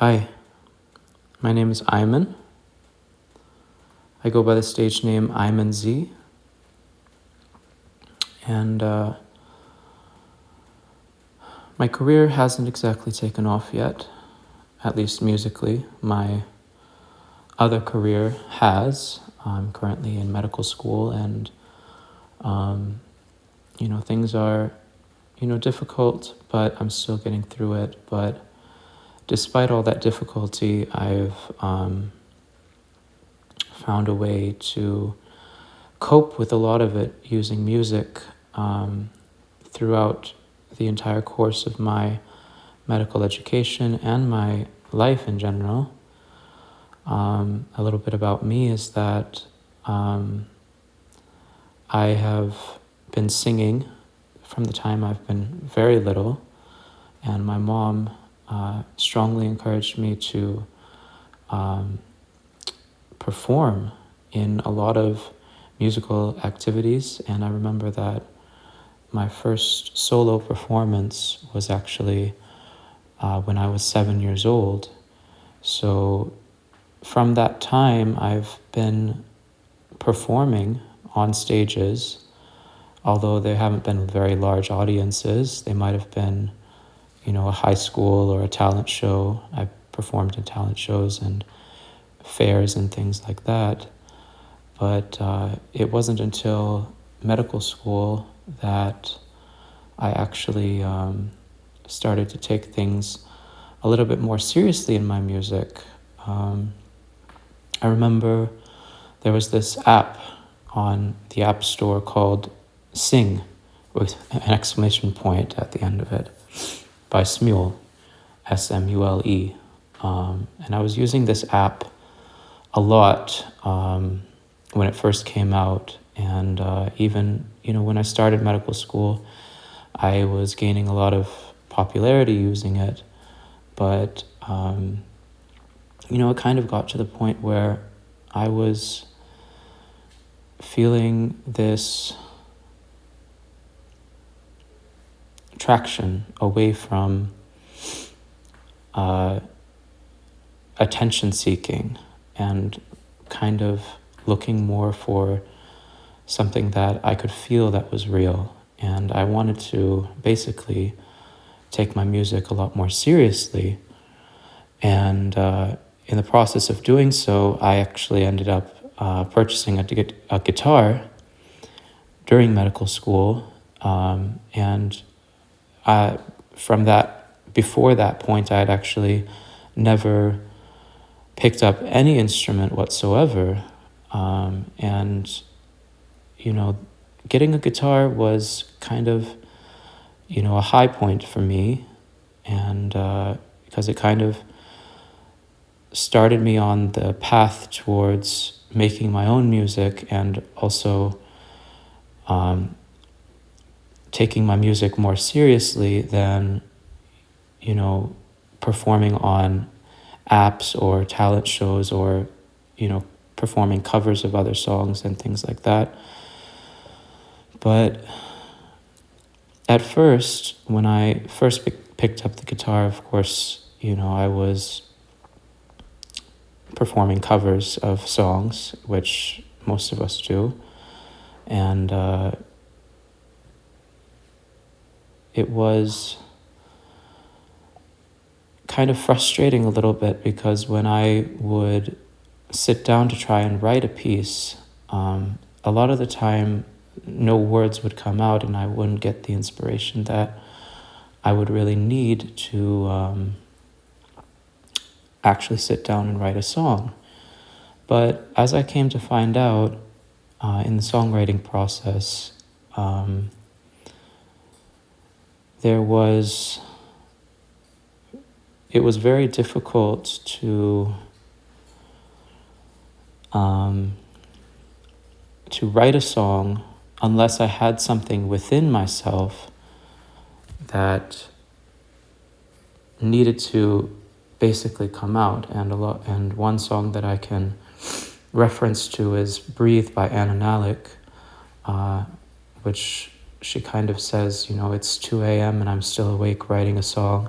Hi, my name is Ayman. I go by the stage name Ayman Z, and my career hasn't exactly taken off yet, at least musically. My other career has. I'm currently in medical school, and things are, difficult, but I'm still getting through it. But despite all that difficulty, I've found a way to cope with a lot of it using music throughout the entire course of my medical education and my life in general. A little bit about me is that I have been singing from the time I've been very little, and my mom strongly encouraged me to perform in a lot of musical activities, and I remember that my first solo performance was actually when I was 7 years old. So from that time, I've been performing on stages, although they haven't been very large audiences. They might have been, a high school or a talent show. I performed in talent shows and fairs and things like that. But it wasn't until medical school that I actually started to take things a little bit more seriously in my music. I remember there was this app on the App Store called Sing, with an exclamation point at the end of it, by Smule, Smule. And I was using this app a lot when it first came out. And even, when I started medical school, I was gaining a lot of popularity using it. But, it kind of got to the point where I was feeling this traction away from attention seeking and kind of looking more for something that I could feel that was real. And I wanted to basically take my music a lot more seriously. And in the process of doing so, I actually ended up purchasing a guitar during medical school. And before that point, I had actually never picked up any instrument whatsoever. And, getting a guitar was kind of, a high point for me. And because it kind of started me on the path towards making my own music and also taking my music more seriously than, performing on apps or talent shows or, performing covers of other songs and things like that. But at first, when I first picked up the guitar, of course, I was performing covers of songs, which most of us do. And it was kind of frustrating a little bit because when I would sit down to try and write a piece, a lot of the time no words would come out and I wouldn't get the inspiration that I would really need to actually sit down and write a song. But as I came to find out in the songwriting process, it was very difficult to write a song unless I had something within myself that needed to basically come out. And one song that I can reference to is "Breathe" by Anna Nalick, which she kind of says, it's 2 a.m. and I'm still awake writing a song.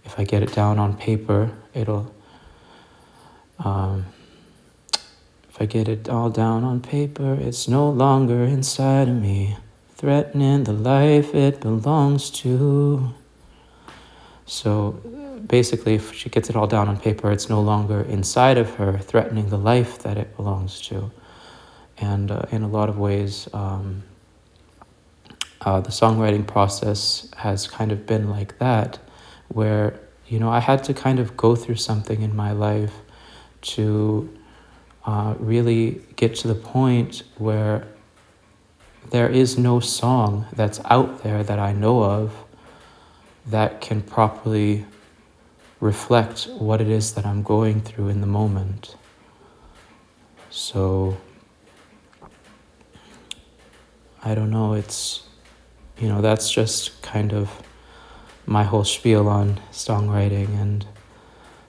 if I get it down on paper, um, if I get it all down on paper, it's no longer inside of me, threatening the life it belongs to. So basically, if she gets it all down on paper, it's no longer inside of her, threatening the life that it belongs to. And in a lot of ways, the songwriting process has kind of been like that, where, I had to kind of go through something in my life to really get to the point where there is no song that's out there that I know of that can properly reflect what it is that I'm going through in the moment. So, I don't know, that's just kind of my whole spiel on songwriting and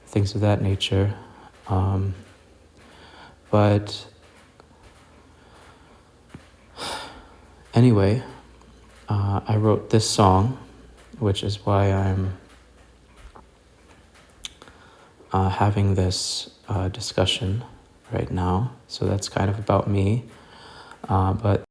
things of that nature. But anyway, I wrote this song, which is why I'm having this discussion right now. So that's kind of about me. But